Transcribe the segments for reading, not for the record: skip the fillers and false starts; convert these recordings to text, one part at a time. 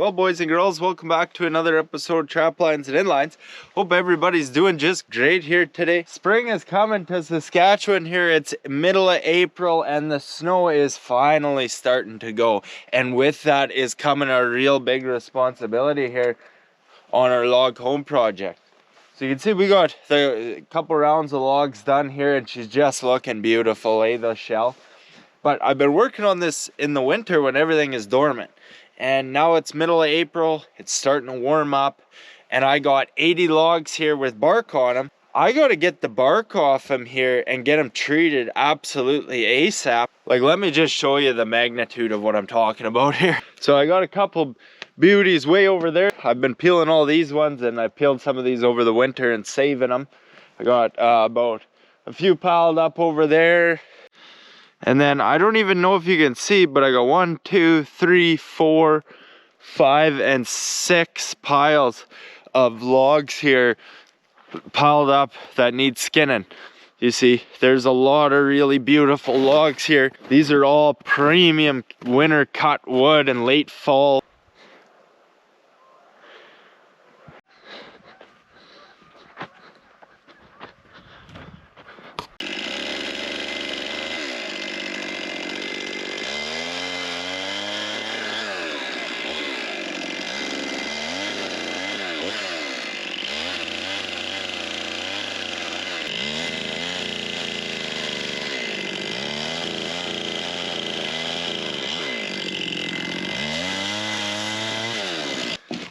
Well, boys and girls, welcome back to another episode of Traplines and Inlines. Hope everybody's doing just great here today. Spring is coming to Saskatchewan here. It's middle of April and the snow is finally starting to go. And with that is coming a real big responsibility here on our log home project. So you can see we got a couple rounds of logs done here and she's just looking beautiful, the shell. But I've been working on this in the winter when everything is dormant. And now it's middle of April, it's starting to warm up, and I got 80 logs here with bark on them. I got to get the bark off them here and get them treated absolutely ASAP. Like, let me just show you the magnitude of what I'm talking about here. So I got a couple beauties way over there. I've been peeling all these ones, and I peeled some of these over the winter and saving them. I got about a few piled up over there. And then I don't even know if you can see, but I got 1, 2, 3, 4, 5, and 6 piles of logs here piled up that need skinning. You see, there's a lot of really beautiful logs here. These are all premium winter cut wood and late fall.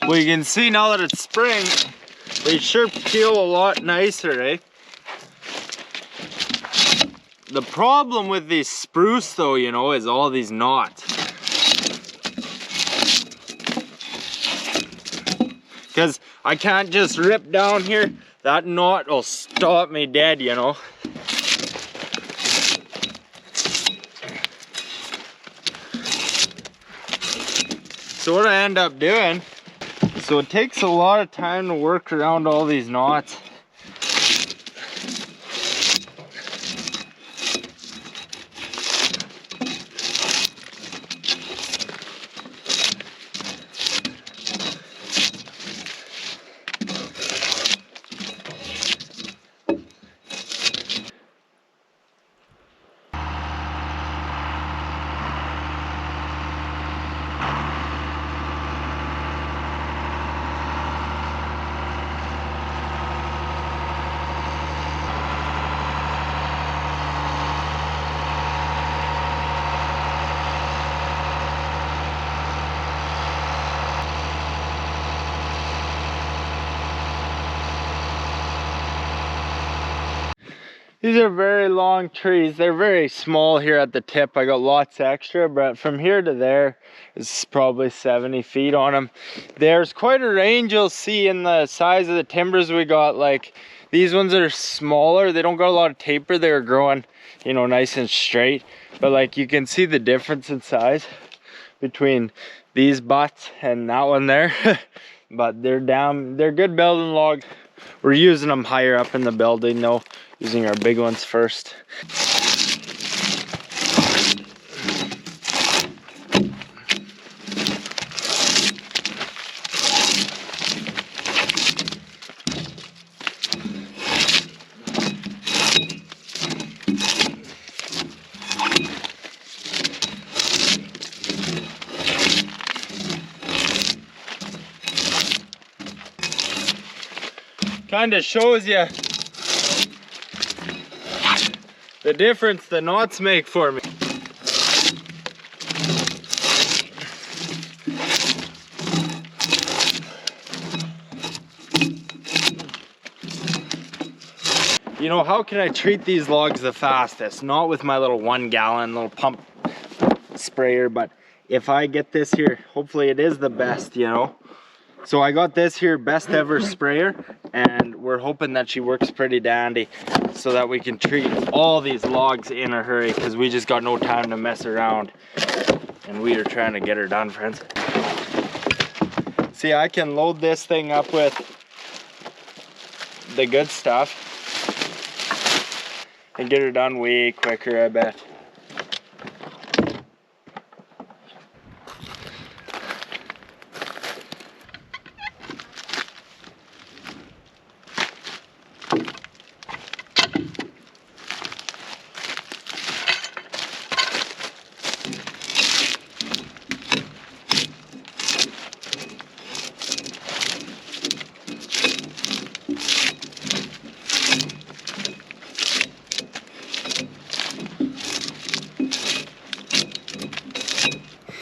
Well, you can see now that it's spring, they sure peel a lot nicer, eh? The problem with these spruce though, you know, is all these knots. Because I can't just rip down here, that knot will stop me dead, you know. So what I end up doing, so it takes a lot of time to work around all these knots. These are very long trees. They're very small here at the tip. I got lots extra, but from here to there is probably 70 feet on them. There's quite a range you'll see in the size of the timbers we got. Like these ones are smaller. They don't got a lot of taper. They're growing, you know, nice and straight. But like you can see the difference in size between these butts and that one there. But they're good building logs. We're using them higher up in the building though, using our big ones first. Kind of shows you the difference the knots make for me. You know, how can I treat these logs the fastest? Not with my little 1 gallon little pump sprayer, but if I get this here, hopefully it is the best, you know. So I got this here best ever sprayer, and we're hoping that she works pretty dandy so that we can treat all these logs in a hurry, because we just got no time to mess around and we are trying to get her done, friends. See, I can load this thing up with the good stuff and get her done way quicker, I bet.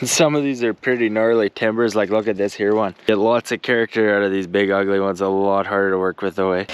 Some of these are pretty gnarly timbers, like look at this here one. Get lots of character out of these big ugly ones, a lot harder to work with though, eh?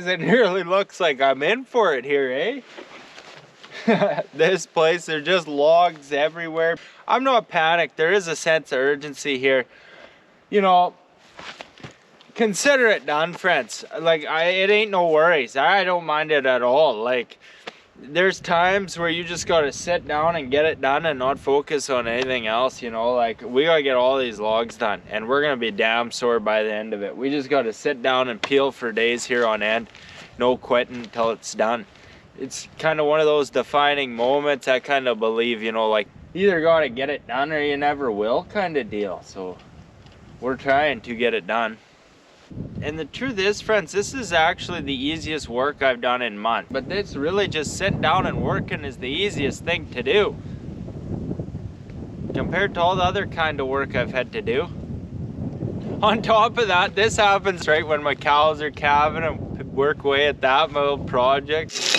It nearly looks like I'm in for it here, eh? This place, there's just logs everywhere. I'm not panicked. There is a sense of urgency here. You know, consider it done, friends. Like, it ain't no worries. I don't mind it at all. Like, there's times where you just gotta sit down and get it done and not focus on anything else, you know. Like, we gotta get all these logs done and we're gonna be damn sore by the end of it. We just gotta sit down and peel for days here on end, no quitting until it's done. It's kind of one of those defining moments. I kind of believe, you know, like, you either gotta get it done or you never will kind of deal. So we're trying to get it done. And the truth is, friends, this is actually the easiest work I've done in months. But this really just sitting down and working is the easiest thing to do compared to all the other kind of work I've had to do. On top of that, this happens right when my cows are calving and work away at that, my little project.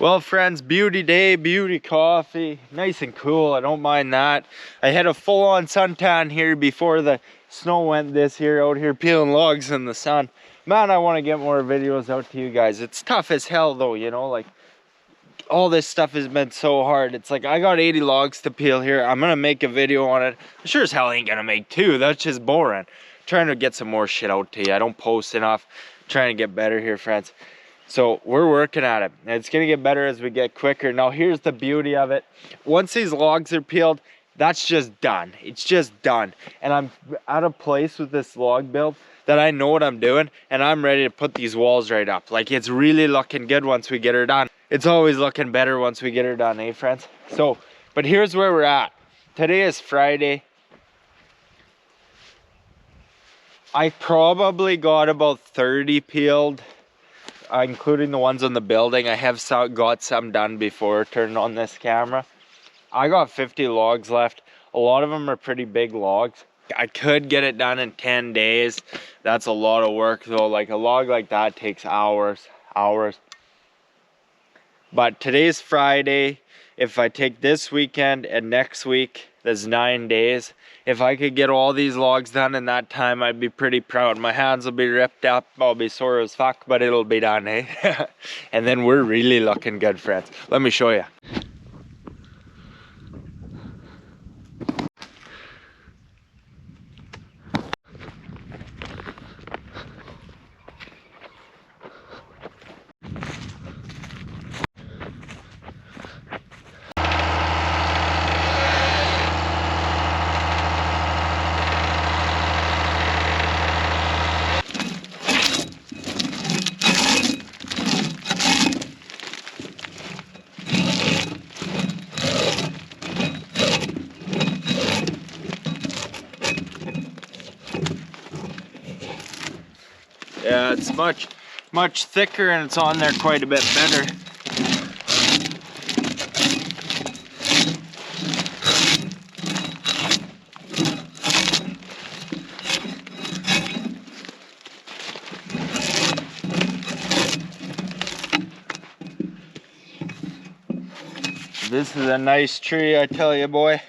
Well friends, beauty day, beauty coffee, nice and cool, I don't mind that. I had a full-on suntan here before the snow went this year, out here peeling logs in the sun. Man, I want to get more videos out to you guys. It's tough as hell though, you know, like all this stuff has been so hard. It's like I got 80 logs to peel here. I'm gonna make a video on it. I sure as hell ain't gonna make 2, that's just boring. Trying to get some more shit out to you. I don't post enough. Trying to get better here, friends. So we're working at it, and it's gonna get better as we get quicker. Now here's the beauty of it. Once these logs are peeled, that's just done. It's just done. And I'm at a place with this log build that I know what I'm doing, and I'm ready to put these walls right up. Like, it's really looking good once we get her done. It's always looking better once we get her done, eh friends? So, but here's where we're at. Today is Friday. I probably got about 30 peeled, including the ones on the building. I have got some done before turning on this camera. I got 50 logs left. A lot of them are pretty big logs. I could get it done in 10 days. That's a lot of work though. Like a log like that takes hours. But today's Friday. If I take this weekend and next week, that's 9 days. If I could get all these logs done in that time, I'd be pretty proud. My hands will be ripped up, I'll be sore as fuck, but it'll be done, eh? And then we're really looking good, friends. Let me show you. Yeah, it's much thicker and it's on there quite a bit better. This is a nice tree, I tell you, boy.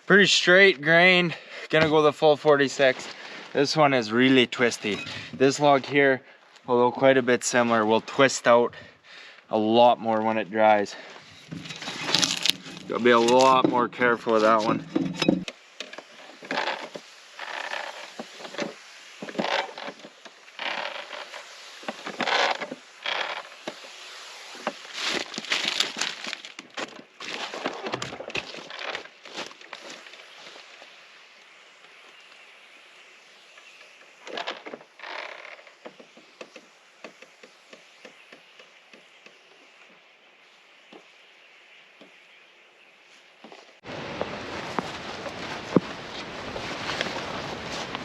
Pretty straight grain. Gonna go the full 46. This one is really twisty. This log here, although quite a bit similar, will twist out a lot more when it dries. Gotta be a lot more careful with that one.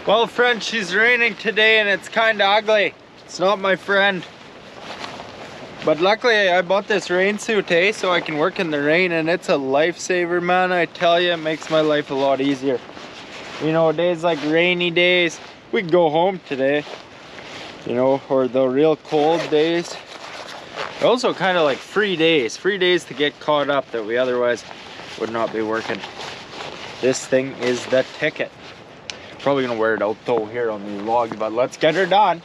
Well, friends, she's raining today and it's kind of ugly. It's not my friend. But luckily I bought this rain suit, eh, so I can work in the rain, and it's a lifesaver, man. I tell you, it makes my life a lot easier. You know, days like rainy days, we can go home today, you know, or the real cold days. They're also kind of like free days to get caught up that we otherwise would not be working. This thing is the ticket. Probably gonna wear it out though here on these logs, but let's get her done.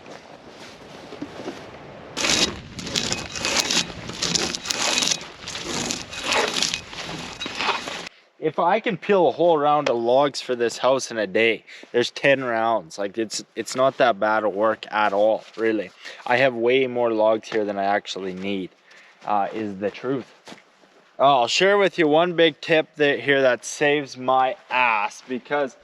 If I can peel a whole round of logs for this house in a day, there's 10 rounds. Like it's not that bad of work at all, really. I have way more logs here than I actually need, is the truth. I'll share with you one big tip that saves my ass, because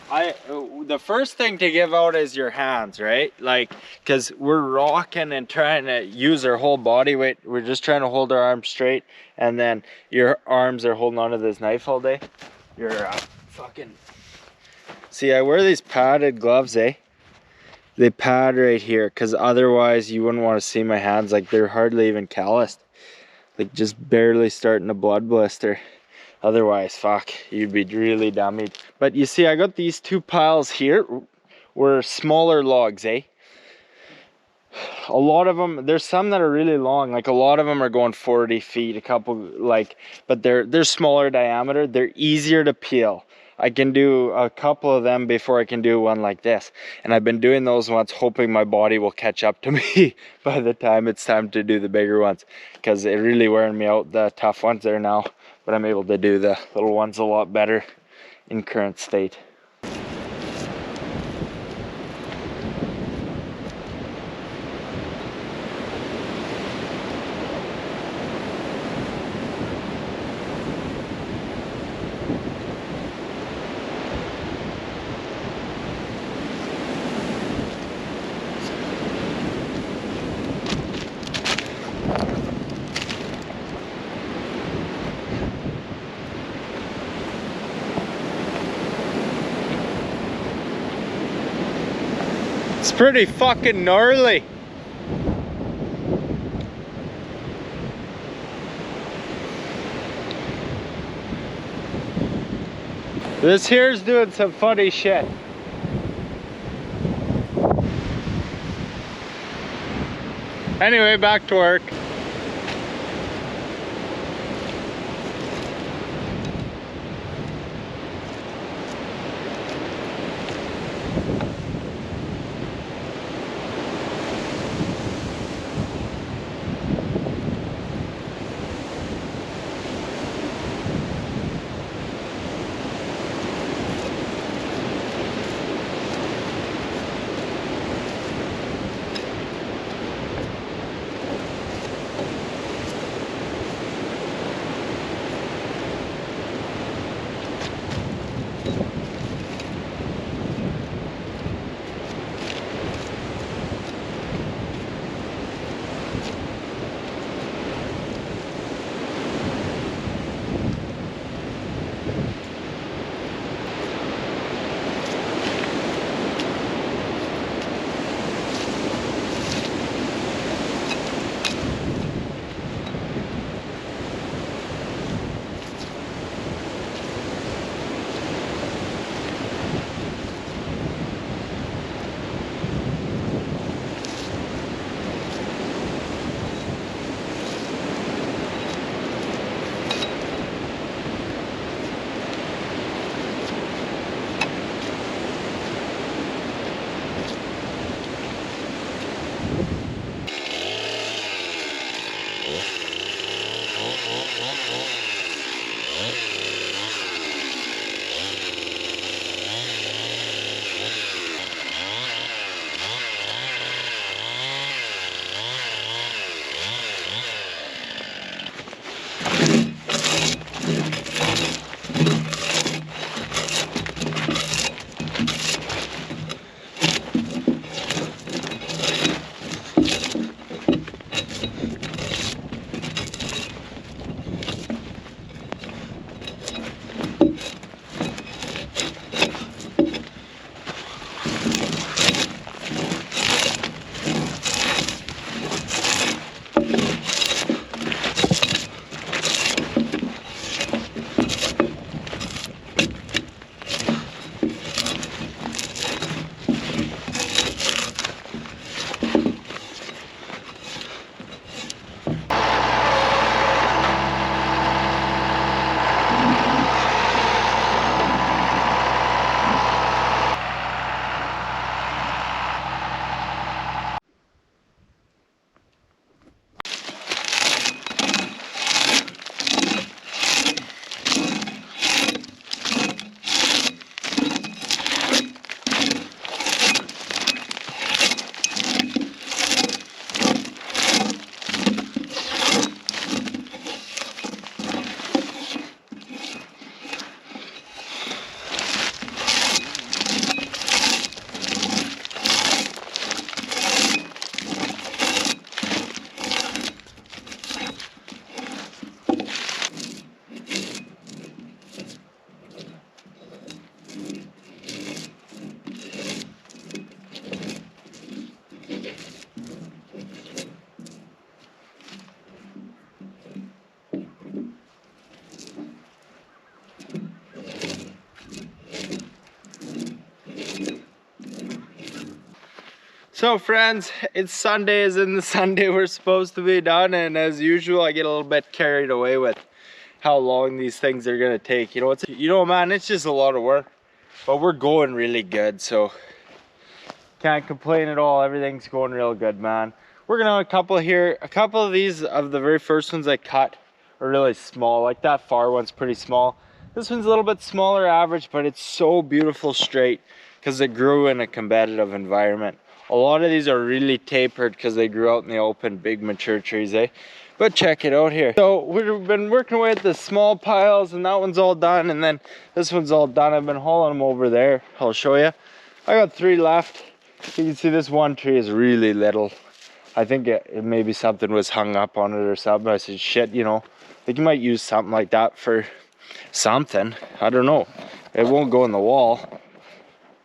the first thing to give out is your hands, right? Like, because we're rocking and trying to use our whole body weight. We're just trying to hold our arms straight, and then your arms are holding onto this knife all day. You're fucking See, I wear these padded gloves, eh? They pad right here, because otherwise you wouldn't want to see my hands. Like, they're hardly even calloused. Like, just barely starting a blood blister. Otherwise, fuck, you'd be really dummied. But you see, I got these two piles here. Were smaller logs, eh? A lot of them, there's some that are really long. Like, a lot of them are going 40 feet, a couple, like, but they're smaller diameter. They're easier to peel. I can do a couple of them before I can do one like this. And I've been doing those ones hoping my body will catch up to me by the time it's time to do the bigger ones. Because it really wearing me out, the tough ones there now. But I'm able to do the little ones a lot better in current state. It's pretty fucking gnarly. This here's doing some funny shit. Anyway, back to work. So friends, it's Sunday, as in the Sunday we're supposed to be done, and as usual I get a little bit carried away with how long these things are gonna take. You know man, it's just a lot of work, but we're going really good, so can't complain at all. Everything's going real good, man. We're gonna have a couple here. A couple of these, of the very first ones I cut, are really small. Like that far one's pretty small. This one's a little bit smaller average, but it's so beautiful straight because it grew in a competitive environment. A lot of these are really tapered because they grew out in the open, big mature trees, eh? But check it out here. So we've been working away at the small piles, and that one's all done, and then this one's all done. I've been hauling them over there. I'll show you. I got 3 left. You can see this one tree is really little. I think it maybe something was hung up on it or something. I said, shit, you know, like you might use something like that for something. I don't know. It won't go in the wall.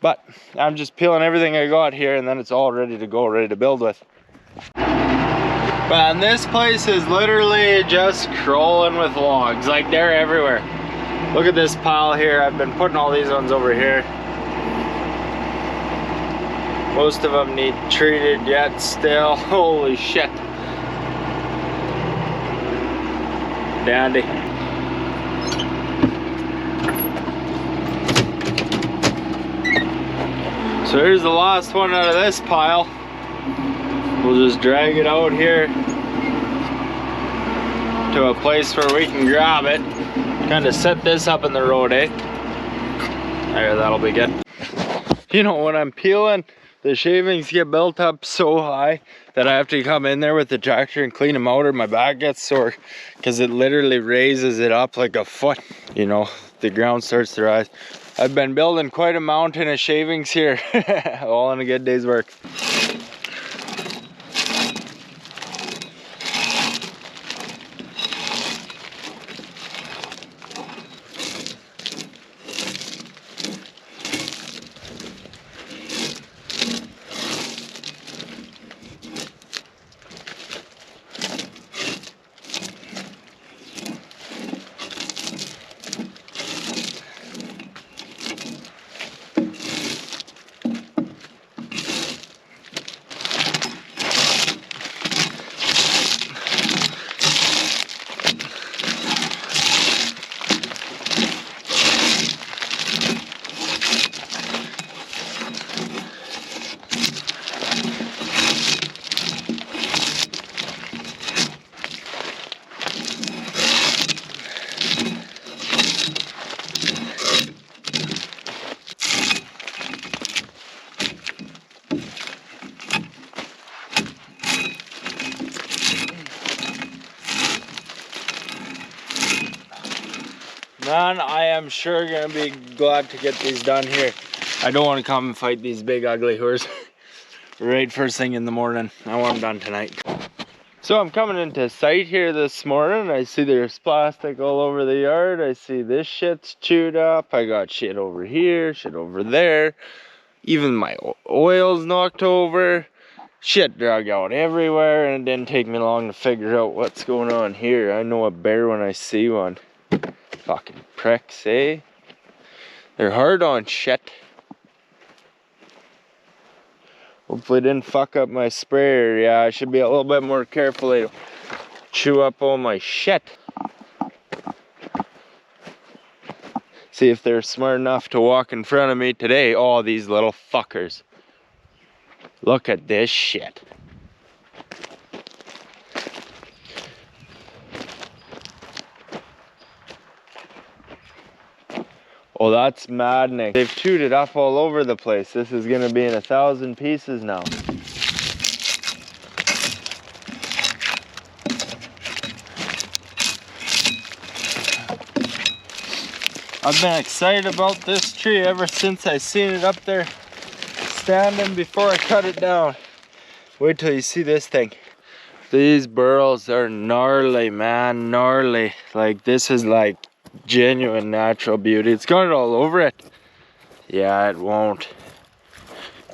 But I'm just peeling everything I got here, and then it's all ready to go, ready to build with. Man, this place is literally just crawling with logs. Like, they're everywhere. Look at this pile here. I've been putting all these ones over here. Most of them need treated yet still. Holy shit. Dandy. So here's the last one out of this pile. We'll just drag it out here to a place where we can grab it. Kind of set this up in the road, eh? There, that'll be good. You know, when I'm peeling, the shavings get built up so high that I have to come in there with the tractor and clean them out, or my back gets sore, because it literally raises it up like a foot. You know, the ground starts to rise. I've been building quite a mountain of shavings here, all in a good day's work. Man, I am sure gonna be glad to get these done here. I don't want to come and fight these big ugly whores right first thing in the morning. I want them done tonight. So I'm coming into sight here this morning. I see there's plastic all over the yard. I see this shit's chewed up. I got shit over here, shit over there. Even my oil's knocked over. Shit drug out everywhere, and it didn't take me long to figure out what's going on here. I know a bear when I see one. Fucking pricks, eh? They're hard on shit. Hopefully it didn't fuck up my sprayer. Yeah, I should be a little bit more careful. They don't chew up all my shit. See if they're smart enough to walk in front of me today. Oh, these little fuckers. Look at this shit. Oh, that's maddening. They've chewed it up all over the place. This is gonna be in 1,000 pieces now. I've been excited about this tree ever since I seen it up there standing before I cut it down. Wait till you see this thing. These burls are gnarly, man, gnarly. Like, this is like genuine natural beauty. It's got it all over it. Yeah, it won't.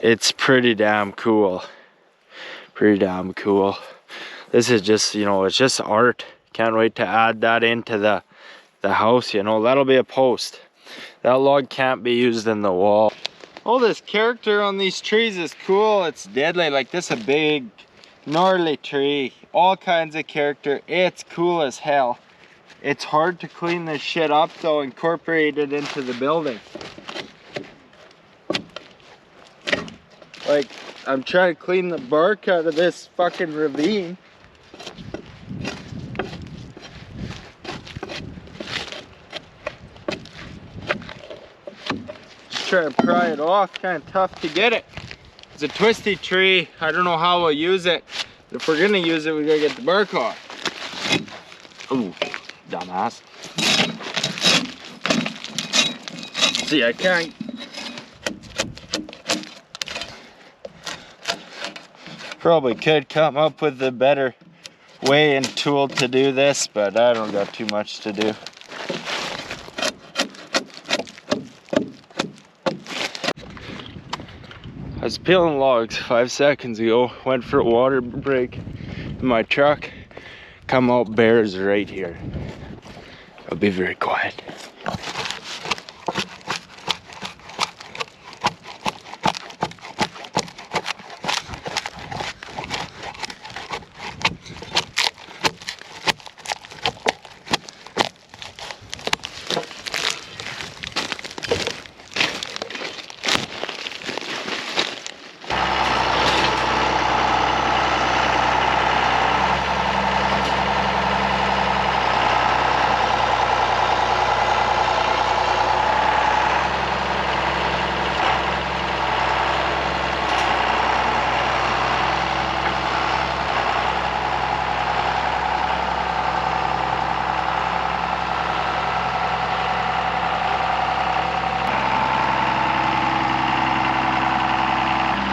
It's pretty damn cool. Pretty damn cool. This is just, you know, it's just art. Can't wait to add that into the house, you know. That'll be a post. That log can't be used in the wall. Oh, this character on these trees is cool. It's deadly. Like this, a big gnarly tree. All kinds of character. It's cool as hell. It's hard to clean this shit up though, incorporate it into the building. Like, I'm trying to clean the bark out of this fucking ravine. Just try to pry it off, kind of tough to get it. It's a twisty tree. I don't know how we'll use it. But if we're gonna use it, we gotta get the bark off. Ooh, dumbass. See, I can't. Probably could come up with a better way and tool to do this, but I don't got too much to do. I was peeling logs 5 seconds ago, went for a water break in my truck, come out, bears right here. I'll be very quiet.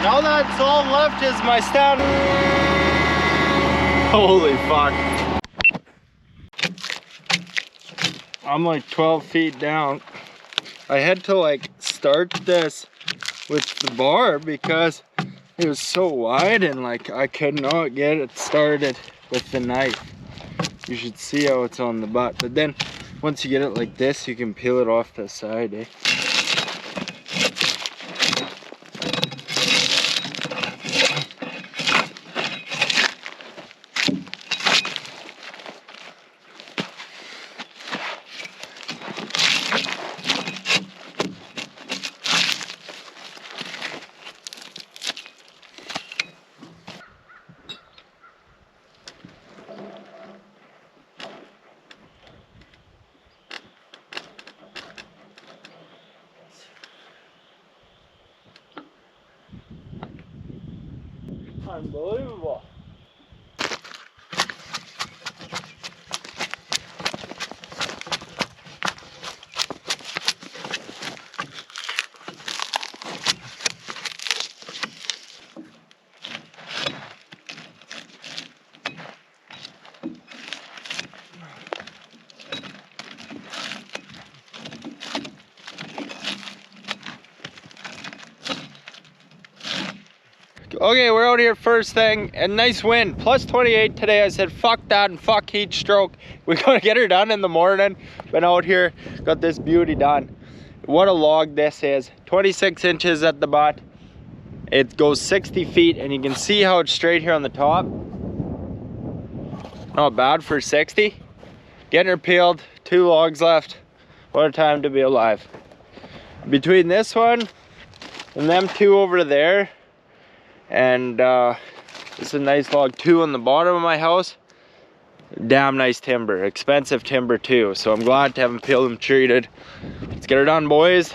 All that's all left is my stand. Holy fuck. I'm like 12 feet down. I had to like start this with the bar because it was so wide and like I could not get it started with the knife. You should see how it's on the butt. But then once you get it like this, you can peel it off the side, eh? Unbelievable. Okay, we're out here first thing, and nice wind, plus 28 today. I said fuck that and fuck heat stroke. We're gonna get her done in the morning. Been out here, got this beauty done. What a log this is. 26 inches at the butt. It goes 60 feet, and you can see how it's straight here on the top. Not bad for 60. Getting her peeled, 2 logs left. What a time to be alive. Between this one and them 2 over there, and it's a nice log 2 on the bottom of my house. Damn nice timber, expensive timber too. So I'm glad to have them peeled and treated. Let's get her done, boys.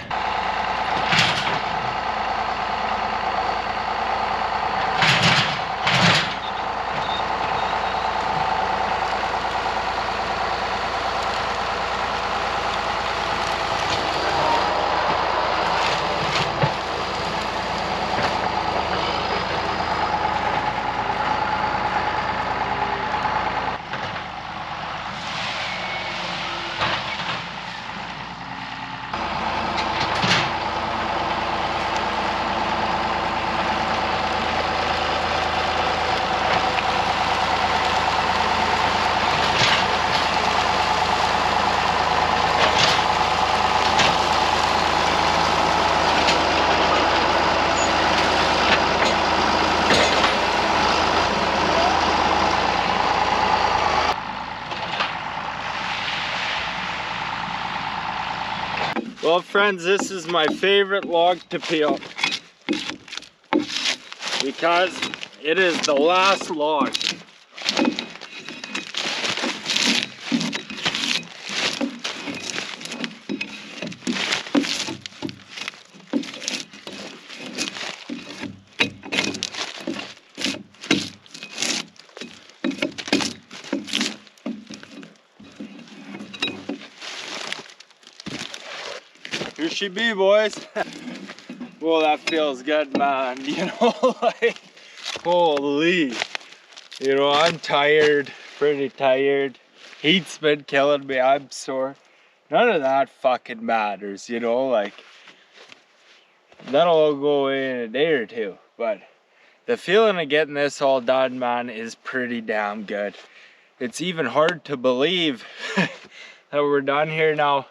Well, friends, this is my favorite log to peel because it is the last log. Here she be, boys. Well, that feels good, man. You know, like, holy. You know, I'm tired, pretty tired. Heat's been killing me, I'm sore. None of that fucking matters, you know, like, that'll all go away in a day or two. But the feeling of getting this all done, man, is pretty damn good. It's even hard to believe that we're done here now.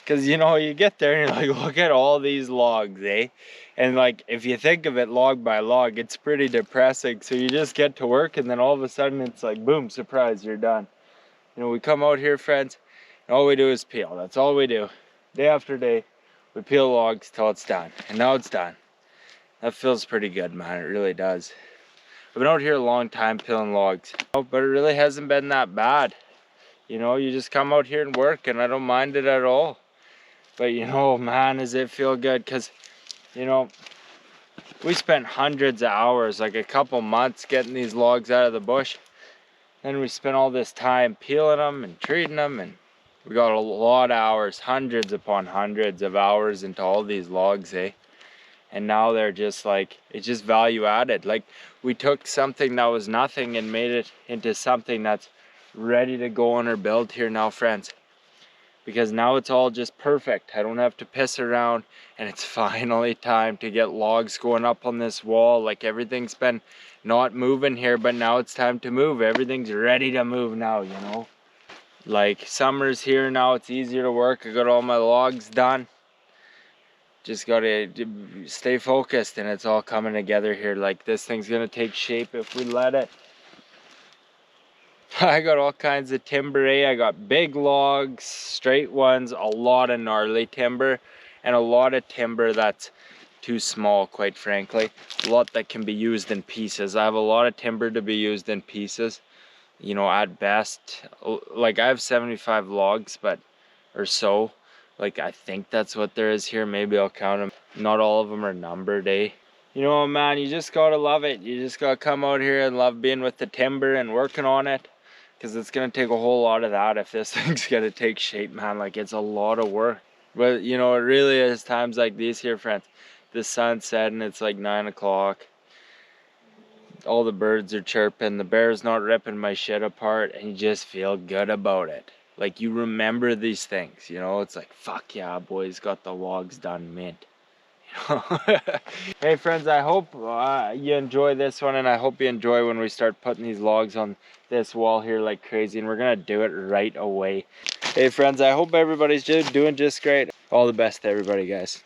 Because, you know, you get there and you're like, look at all these logs, eh? And like, if you think of it log by log, it's pretty depressing. So you just get to work and then all of a sudden it's like, boom, surprise, you're done. You know, we come out here, friends, and all we do is peel. That's all we do. Day after day, we peel logs till it's done. And now it's done. That feels pretty good, man. It really does. I've been out here a long time peeling logs, but it really hasn't been that bad. You know, you just come out here and work and I don't mind it at all. But you know, man, does it feel good, because, you know, we spent hundreds of hours, like a couple months getting these logs out of the bush. Then we spent all this time peeling them and treating them, and we got a lot of hours, hundreds upon hundreds of hours into all these logs, eh? And now they're just like, it's just value added. Like, we took something that was nothing and made it into something that's ready to go on our build here now, friends. Because now it's all just perfect. I don't have to piss around, and it's finally time to get logs going up on this wall. Like, everything's been not moving here, but now it's time to move. Everything's ready to move now, you know. Like, summer's here now, it's easier to work. I got all my logs done. Just gotta stay focused, and it's all coming together here. Like, this thing's gonna take shape if we let it. I got all kinds of timber, eh? I got big logs, straight ones, a lot of gnarly timber, and a lot of timber that's too small, quite frankly. A lot that can be used in pieces. I have a lot of timber to be used in pieces, you know, at best. Like, I have 75 logs, but, or so. Like, I think that's what there is here. Maybe I'll count them. Not all of them are numbered, eh? You know, man, you just gotta love it. You just gotta come out here and love being with the timber and working on it. Because it's going to take a whole lot of that if this thing's going to take shape, man. Like, it's a lot of work. But, you know, it really is times like these here, friends. The sun's setting, it's like 9 o'clock. All the birds are chirping. The bear's not ripping my shit apart. And you just feel good about it. Like, you remember these things, you know. It's like, fuck yeah, boys, got the logs done, mint. Hey friends, I hope you enjoy this one, and I hope you enjoy when we start putting these logs on this wall here like crazy, and we're gonna do it right away. Hey friends, I hope everybody's doing just great. All the best to everybody, guys.